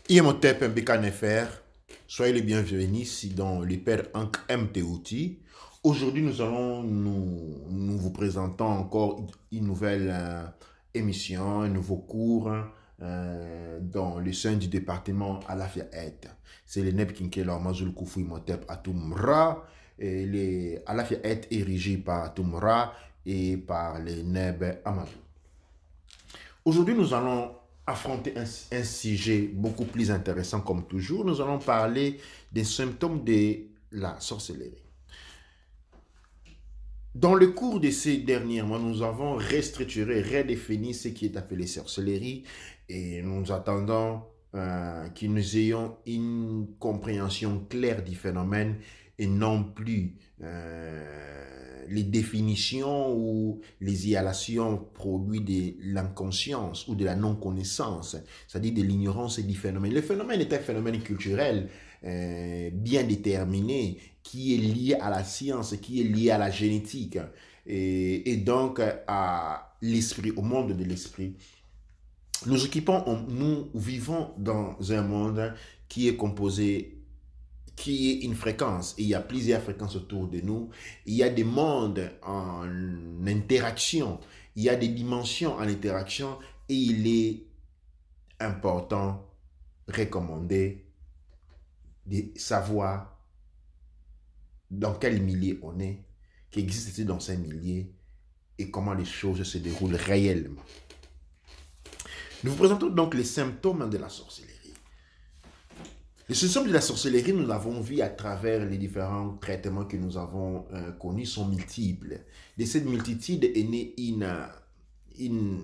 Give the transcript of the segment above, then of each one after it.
Imhotep Mbeka. Soyez les bienvenus ici dans le Père Ankh MTOT. Aujourd'hui, nous vous présentons encore une nouvelle émission, un nouveau cours dans le sein du département Alafia Aid. C'est le Neb Kinkela Mazul Kufu Imhotep Atumra. Et les Alafia Aid érigé par Atumra et par les Neb Amadou. Aujourd'hui, nous allons affronter un sujet beaucoup plus intéressant comme toujours. Nous allons parler des symptômes de la sorcellerie. Dans le cours de ces derniers mois, nous avons restructuré, redéfini ce qui est appelé sorcellerie et nous attendons que nous ayons une compréhension claire du phénomène et non plus les définitions ou les illations produits de l'inconscience ou de la non-connaissance, c'est-à-dire de l'ignorance du phénomène. Le phénomène est un phénomène culturel bien déterminé qui est lié à la science, qui est lié à la génétique et donc à l'esprit, au monde de l'esprit. Nous vivons dans un monde qui est composé qui est une fréquence. Et il y a plusieurs fréquences autour de nous. Il y a des mondes en interaction. Il y a des dimensions en interaction. Et il est important, recommandé, de savoir dans quel milieu on est, qu'existe-t-il dans ces milieux et comment les choses se déroulent réellement. Nous vous présentons donc les symptômes de la sorcellerie. Les symptômes de la sorcellerie, nous l'avons vu à travers les différents traitements que nous avons connus, sont multiples. De cette multitude est née une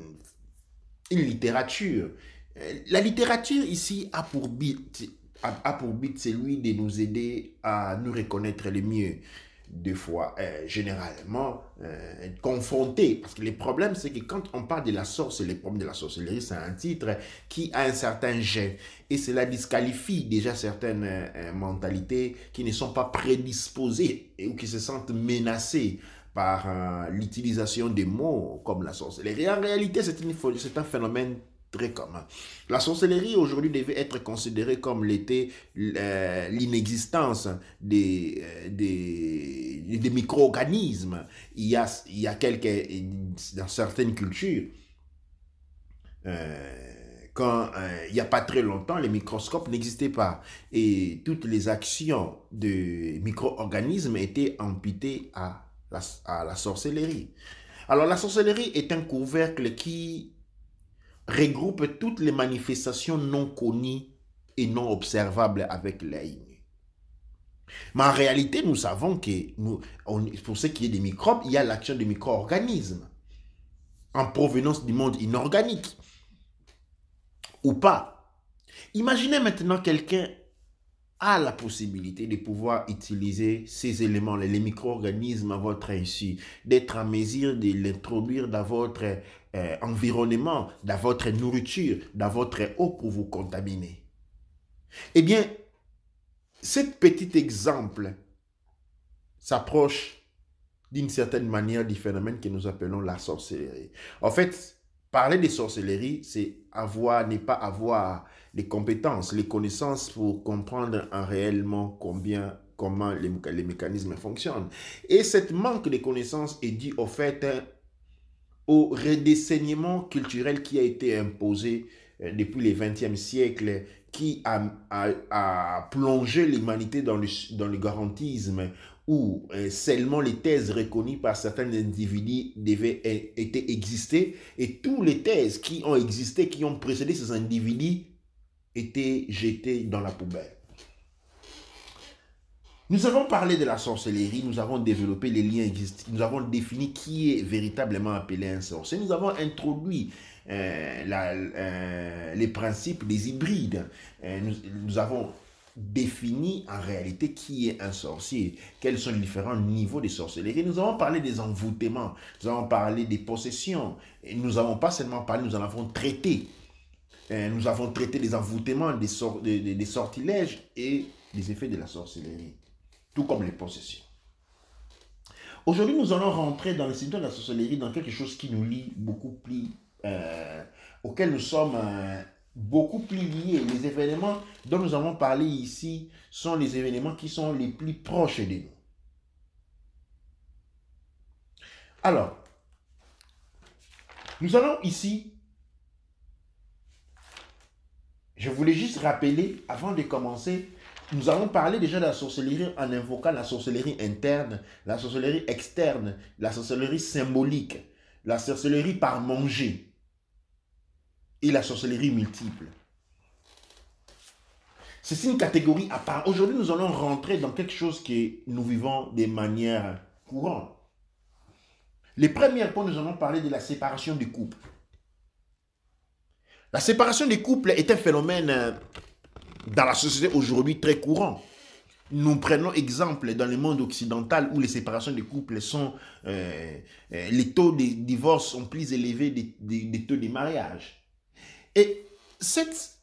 littérature. La littérature ici a pour but celui de nous aider à nous reconnaître le mieux. Des fois, généralement, confrontés. Parce que le problème, c'est que quand on parle de la sorcellerie, le problème de la sorcellerie, c'est un titre qui a un certain jet. Et cela disqualifie déjà certaines mentalités qui ne sont pas prédisposées ou qui se sentent menacées par l'utilisation des mots comme la sorcellerie. En réalité, c'est un phénomène très commun. La sorcellerie aujourd'hui devait être considérée comme l'était l'inexistence des micro-organismes. Il y a quelques, dans certaines cultures, quand il n'y a pas très longtemps, les microscopes n'existaient pas et toutes les actions de micro-organismes étaient imputées à la sorcellerie. Alors la sorcellerie est un couvercle qui regroupe toutes les manifestations non connues et non observables avec l'œil. Mais en réalité, nous savons que pour ce qui est des microbes, il y a l'action des micro-organismes en provenance du monde inorganique ou pas. Imaginez maintenant quelqu'un a la possibilité de pouvoir utiliser ces éléments, les micro-organismes à votre insu, d'être en mesure de l'introduire dans votre environnement, dans votre nourriture, dans votre eau pour vous contaminer. Eh bien, cet petit exemple s'approche d'une certaine manière du phénomène que nous appelons la sorcellerie. En fait, parler de sorcellerie, c'est ne pas avoir les compétences, les connaissances pour comprendre réellement comment les mécanismes fonctionnent. Et cette manque de connaissances est due au fait au redesseignement culturel qui a été imposé depuis le XXe siècle, qui a plongé l'humanité dans le garantisme, où seulement les thèses reconnues par certains individus devaient exister, et toutes les thèses qui ont existé, qui ont précédé ces individus, étaient jetées dans la poubelle. Nous avons parlé de la sorcellerie, nous avons développé les liens existants, nous avons défini qui est véritablement appelé un sorcier, nous avons introduit les principes des hybrides, nous avons défini en réalité qui est un sorcier, quels sont les différents niveaux de sorcellerie. Nous avons parlé des envoûtements, nous avons parlé des possessions, et nous n'avons pas seulement parlé, nous en avons traité. Nous avons traité des envoûtements, des sortilèges et des effets de la sorcellerie, tout comme les possessions. Aujourd'hui, nous allons rentrer dans le symptôme de la sorcellerie, dans quelque chose qui nous lie beaucoup plus, auquel nous sommes beaucoup plus liés. Les événements dont nous avons parlé ici sont les événements qui sont les plus proches de nous. Alors, nous allons ici, je voulais juste rappeler, avant de commencer, nous allons parler déjà de la sorcellerie en invoquant la sorcellerie interne, la sorcellerie externe, la sorcellerie symbolique, la sorcellerie par manger et la sorcellerie multiple. C'est une catégorie à part. Aujourd'hui, nous allons rentrer dans quelque chose que nous vivons de manière courante. Les premiers points, nous allons parler de la séparation du couple. La séparation des couples est un phénomène dans la société aujourd'hui très courant. Nous prenons exemple dans le monde occidental où les séparations des couples sont... les taux de divorce sont plus élevés des taux de mariage. Et cette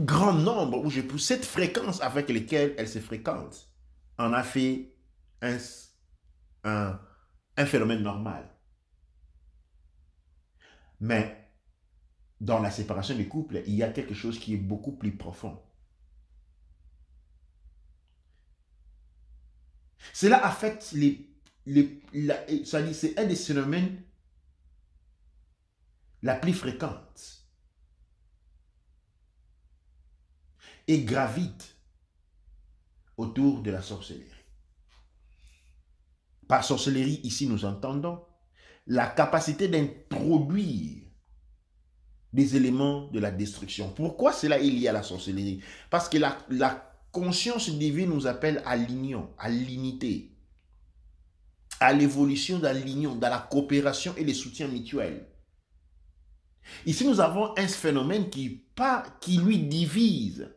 grand nombre, ou cette fréquence avec laquelle elles se fréquentent, en a fait un phénomène normal. Mais dans la séparation des couples, il y a quelque chose qui est beaucoup plus profond. Cela affecte c'est un des phénomènes la plus fréquente et gravite autour de la sorcellerie. Par sorcellerie, ici, nous entendons la capacité d'introduire des éléments de la destruction. Pourquoi cela est lié à la sorcellerie? Parce que la conscience divine nous appelle à l'union, à l'unité, à l'évolution dans l'union, dans la coopération et le soutien mutuel. Ici, nous avons un phénomène qui lui divise,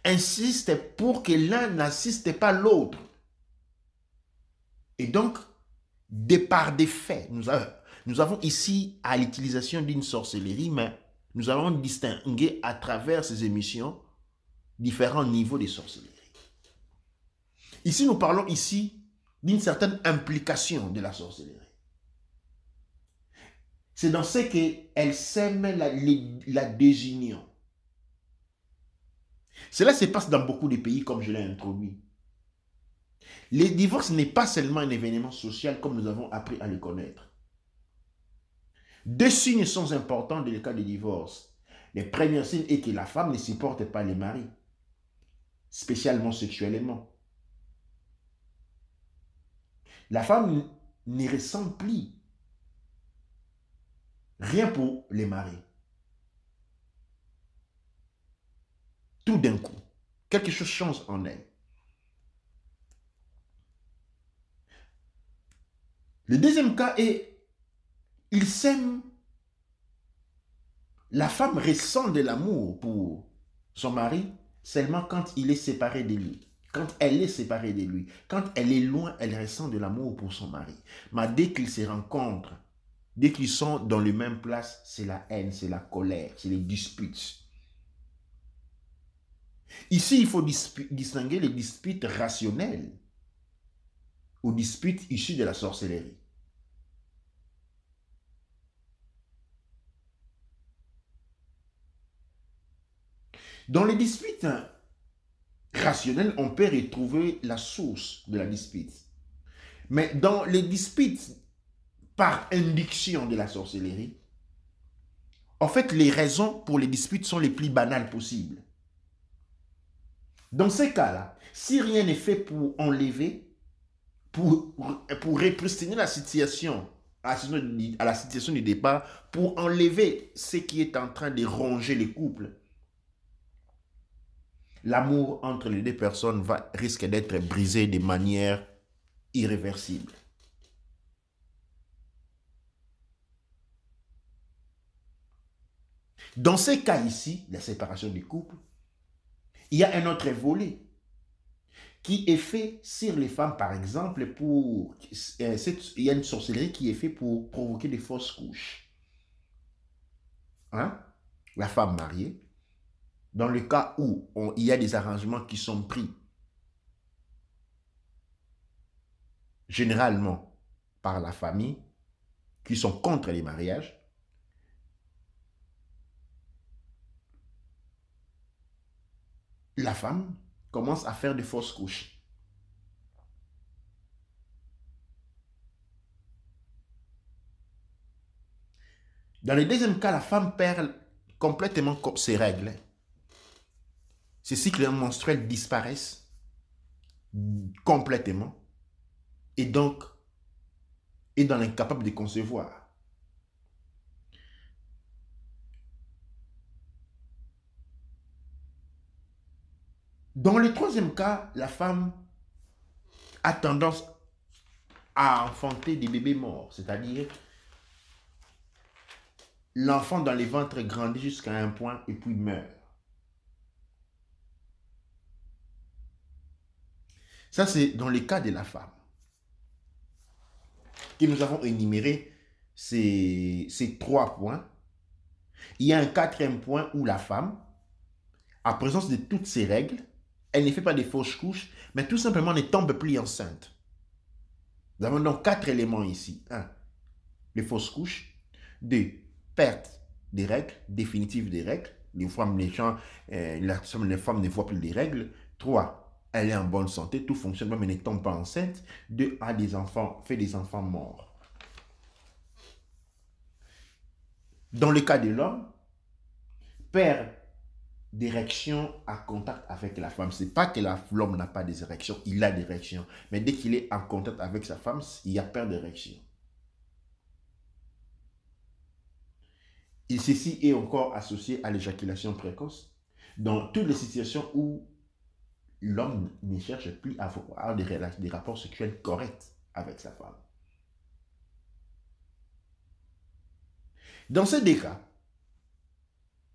insiste pour que l'un n'assiste pas l'autre. Et donc, de par des faits, nous avons ici à l'utilisation d'une sorcellerie, mais nous allons distinguer à travers ces émissions différents niveaux de sorcellerie. Ici, nous parlons ici d'une certaine implication de la sorcellerie. C'est dans ce qu'elle sème la désunion. Cela se passe dans beaucoup de pays, comme je l'ai introduit. Le divorce n'est pas seulement un événement social comme nous avons appris à le connaître. Deux signes sont importants dans le cas de divorce. Le premier signe est que la femme ne supporte pas le mari, spécialement sexuellement. La femme ne ressent plus rien pour les maris. Tout d'un coup, quelque chose change en elle. Le deuxième cas est, la femme ressent de l'amour pour son mari seulement quand il est séparé de lui. Quand elle est séparée de lui. Quand elle est loin, elle ressent de l'amour pour son mari. Mais dès qu'ils se rencontrent, dès qu'ils sont dans la même place, c'est la haine, c'est la colère, c'est les disputes. Ici, il faut distinguer les disputes rationnelles aux disputes issues de la sorcellerie. Dans les disputes rationnelles, on peut retrouver la source de la dispute. Mais dans les disputes par induction de la sorcellerie, en fait, les raisons pour les disputes sont les plus banales possibles. Dans ces cas-là, si rien n'est fait pour enlever, pour repristiner la situation, à la situation du départ, pour enlever ce qui est en train de ronger les couples, l'amour entre les deux personnes risque d'être brisé de manière irréversible. Dans ces cas ici, la séparation du couple, il y a un autre volet qui est fait sur les femmes, par exemple, il y a une sorcellerie qui est faite pour provoquer des fausses couches. Hein? La femme mariée, dans le cas où il y a des arrangements qui sont pris, généralement par la famille, qui sont contre les mariages, la femme commence à faire de fausses couches. Dans le deuxième cas, la femme perd complètement ses règles. Ses cycles menstruels disparaissent complètement et donc est dans l'incapable de concevoir. Dans le troisième cas, la femme a tendance à enfanter des bébés morts, c'est-à-dire l'enfant dans les ventres grandit jusqu'à un point et puis meurt. Ça, c'est dans le cas de la femme. Et nous avons énuméré ces 3 points. Il y a un 4e point où la femme, en présence de toutes ses règles, elle ne fait pas de fausses couches, mais tout simplement ne tombe plus enceinte. Nous avons donc 4 éléments ici. 1. Les fausses couches. 2. Perte des règles, définitive des règles. Les femmes ne voient plus les règles. 3. Elle est en bonne santé, tout fonctionne, mais ne tombe pas enceinte. 2. A des enfants, fait des enfants morts. Dans le cas de l'homme, perd d'érection à contact avec la femme. Ce n'est pas que l'homme n'a pas des érections, il a des érections. Mais dès qu'il est en contact avec sa femme, il y a perte d'érection. Et ceci est encore associé à l'éjaculation précoce. Dans toutes les situations où l'homme ne cherche plus à avoir des rapports sexuels corrects avec sa femme. Dans ces deux cas,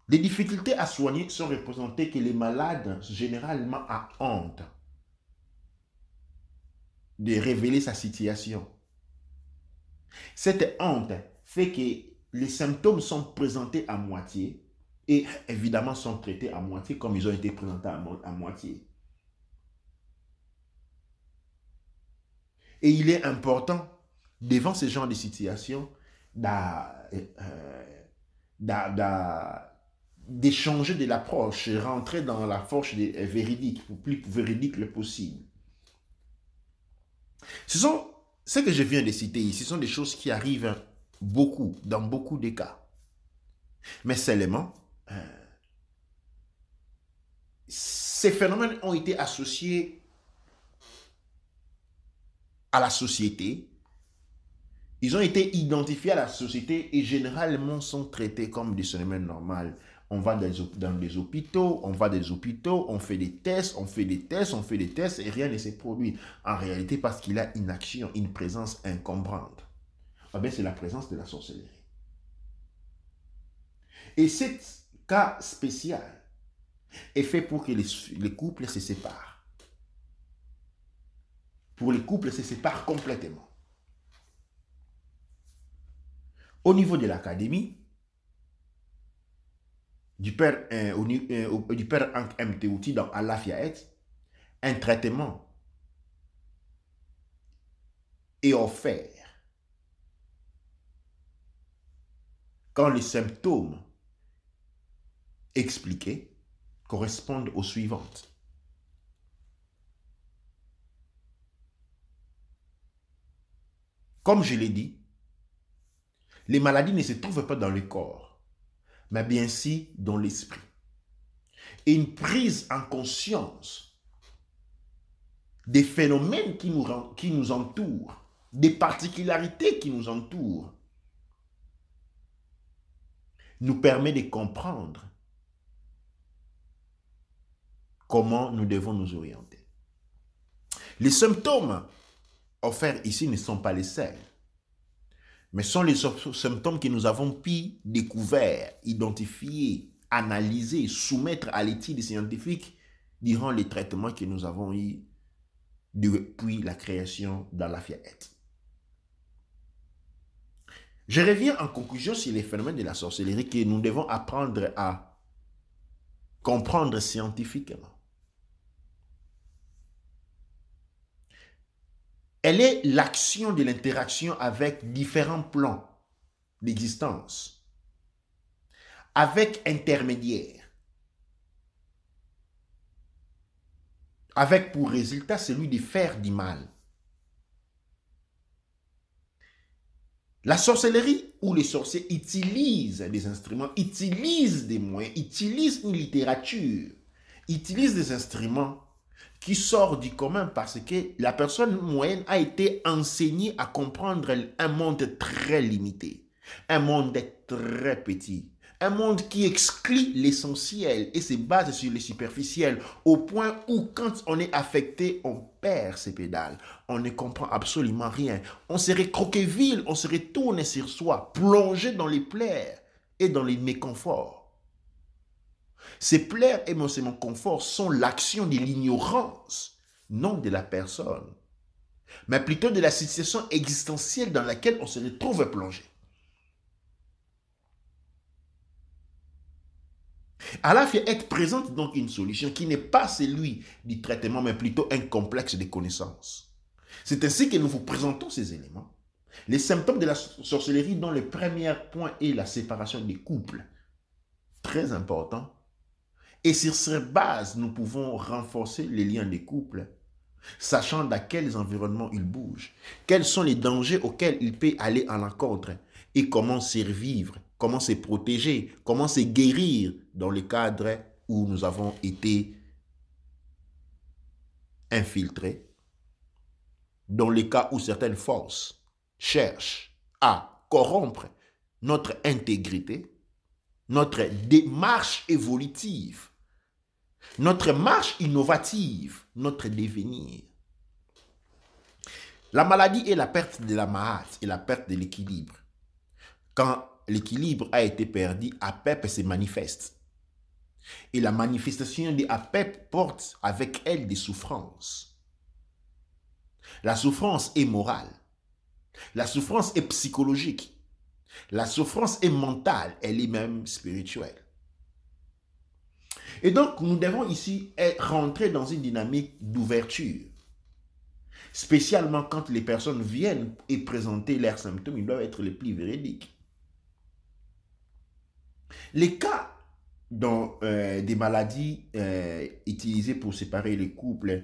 les difficultés à soigner sont représentées que les malades généralement ont honte de révéler sa situation. Cette honte fait que les symptômes sont présentés à moitié et évidemment sont traités à moitié comme ils ont été présentés à moitié. Et il est important, devant ce genre de situation, d'échanger de l'approche, rentrer dans la force véridique, le plus véridique le possible. Ce que je viens de citer ici, ce sont des choses qui arrivent beaucoup, dans beaucoup de cas. Mais seulement, ces phénomènes ont été associés à la société. Ils ont été identifiés à la société et généralement sont traités comme des phénomènes normaux. On va dans des hôpitaux, on va des hôpitaux, on fait des tests, on fait des tests, on fait des tests et rien ne se produit. En réalité, parce qu'il a une action, une présence encombrante. Eh bien, c'est la présence de la sorcellerie. Et ce cas spécial est fait pour que les couples se séparent. Pour les couples se séparent complètement. Au niveau de l'académie, du père Hank M. Tehuti dans Al-Lafiaet, un traitement est offert quand les symptômes expliqués correspondent aux suivantes. Comme je l'ai dit, les maladies ne se trouvent pas dans le corps, mais bien si dans l'esprit. Et une prise en conscience des phénomènes qui nous entourent, des particularités qui nous entourent, nous permet de comprendre comment nous devons nous orienter. Les symptômes offerts ici ne sont pas les seuls, mais sont les symptômes que nous avons pu découvrir, identifier, analyser, soumettre à l'étude scientifique durant les traitements que nous avons eus depuis la création d'Al-Lafiaet. Je reviens en conclusion sur les phénomènes de la sorcellerie que nous devons apprendre à comprendre scientifiquement. Elle est l'action de l'interaction avec différents plans d'existence, avec intermédiaires. avec pour résultat celui de faire du mal. La sorcellerie ou les sorciers utilisent des instruments, utilisent des moyens, utilisent une littérature, utilisent des instruments qui sortent du commun parce que la personne moyenne a été enseignée à comprendre un monde très limité, un monde très petit, un monde qui exclut l'essentiel et se base sur le superficiel au point où quand on est affecté, on perd ses pédales. On ne comprend absolument rien. On se recroqueville, on se retourne sur soi, plongé dans les plaies et dans les méconforts. Ces plaies et ces méconforts sont l'action de l'ignorance, non de la personne, mais plutôt de la situation existentielle dans laquelle on se retrouve plongé. Allah fait être présente donc une solution qui n'est pas celui du traitement, mais plutôt un complexe de connaissances. C'est ainsi que nous vous présentons ces éléments. Les symptômes de la sorcellerie, dont le premier point est la séparation des couples. Très important. Et sur cette base, nous pouvons renforcer les liens des couples, sachant dans quels environnements ils bougent, quels sont les dangers auxquels il peut aller à l'encontre et comment survivre, comment se protéger, comment se guérir dans le cadre où nous avons été infiltrés, dans les cas où certaines forces cherchent à corrompre notre intégrité, notre démarche évolutive, notre marche innovative, notre devenir. La maladie est la perte de la mahat et la perte de l'équilibre. Quand l'équilibre a été perdu, APEP se manifeste. Et la manifestation de APEP porte avec elle des souffrances. La souffrance est morale. La souffrance est psychologique. La souffrance est mentale, elle est même spirituelle. Et donc, nous devons ici rentrer dans une dynamique d'ouverture. Spécialement quand les personnes viennent et présenter leurs symptômes, ils doivent être les plus véridiques. Les cas des maladies utilisées pour séparer les couples,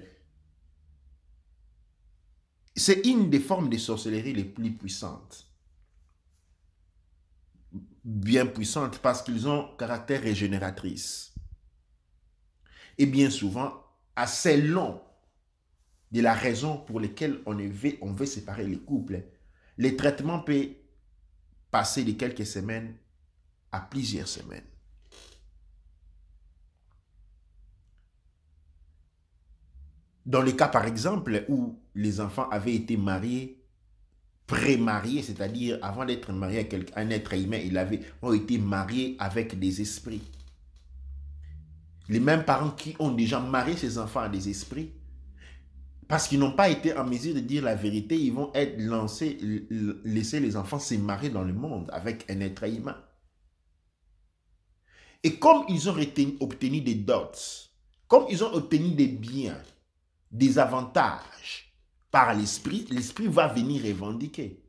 c'est une des formes de sorcellerie les plus puissantes. Bien puissantes parce qu'ils ont caractère régénératrice. Et bien souvent, assez long de la raison pour laquelle on veut séparer les couples, les traitements peuvent passer de quelques semaines à plusieurs semaines. Dans le cas, par exemple, où les enfants avaient été mariés, pré-mariés, c'est-à-dire avant d'être mariés à un être humain, ils ont été mariés avec des esprits. Les mêmes parents qui ont déjà marié ces enfants à des esprits, parce qu'ils n'ont pas été en mesure de dire la vérité, ils vont être laisser les enfants se marier dans le monde avec un être humain. Et comme ils ont obtenu des dots, comme ils ont obtenu des biens, des avantages par l'esprit, l'esprit va venir revendiquer.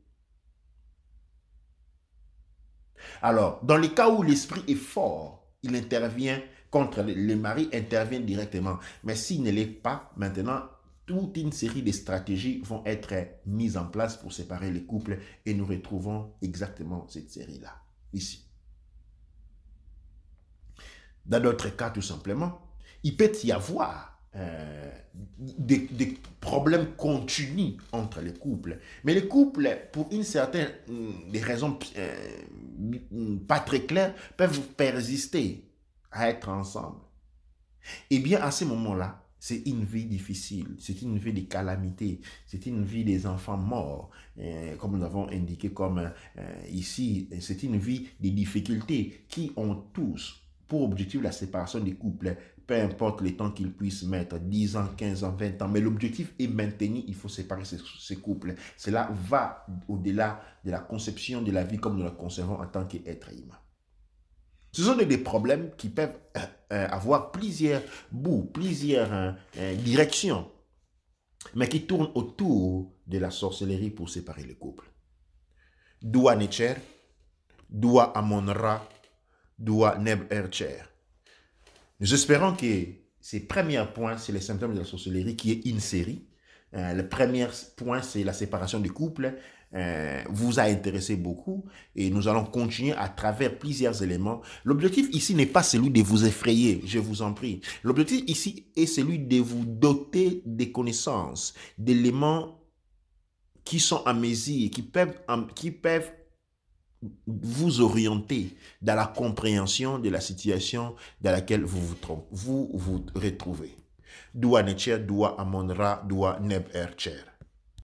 Alors, dans le cas où l'esprit est fort, il intervient contre le mari, intervient directement. Mais s'il ne l'est pas, maintenant, toute une série de stratégies vont être mises en place pour séparer les couples et nous retrouvons exactement cette série-là, ici. Dans d'autres cas, tout simplement, il peut y avoir des problèmes continus entre les couples. Mais les couples, pour une certaine des raisons pas très claires, peuvent persister à être ensemble. Et bien, à ce moment-là, c'est une vie difficile, c'est une vie de calamité, c'est une vie des enfants morts, comme nous avons indiqué comme ici, c'est une vie des difficultés qui ont tous pour objectif la séparation des couples, peu importe le temps qu'ils puissent mettre, 10 ans, 15 ans, 20 ans, mais l'objectif est maintenu, il faut séparer ces couples. Cela va au-delà de la conception de la vie comme nous la concevons en tant qu'être humain. Ce sont des problèmes qui peuvent avoir plusieurs bouts, plusieurs directions, mais qui tournent autour de la sorcellerie pour séparer les couples. Dua Necher, Dua Amon-Ra, Dua Neb Ercher. Nous espérons que ces premiers points, c'est les symptômes de la sorcellerie qui est une série. Le premier point, c'est la séparation du couple. Vous a intéressé beaucoup et nous allons continuer à travers plusieurs éléments. L'objectif ici n'est pas celui de vous effrayer, je vous en prie. L'objectif ici est celui de vous doter des connaissances, d'éléments qui sont à mesure, qui peuvent vous orienter dans la compréhension de la situation dans laquelle vous retrouvez. Dua Necher, Dua Amonra, Dua Neb Ercher.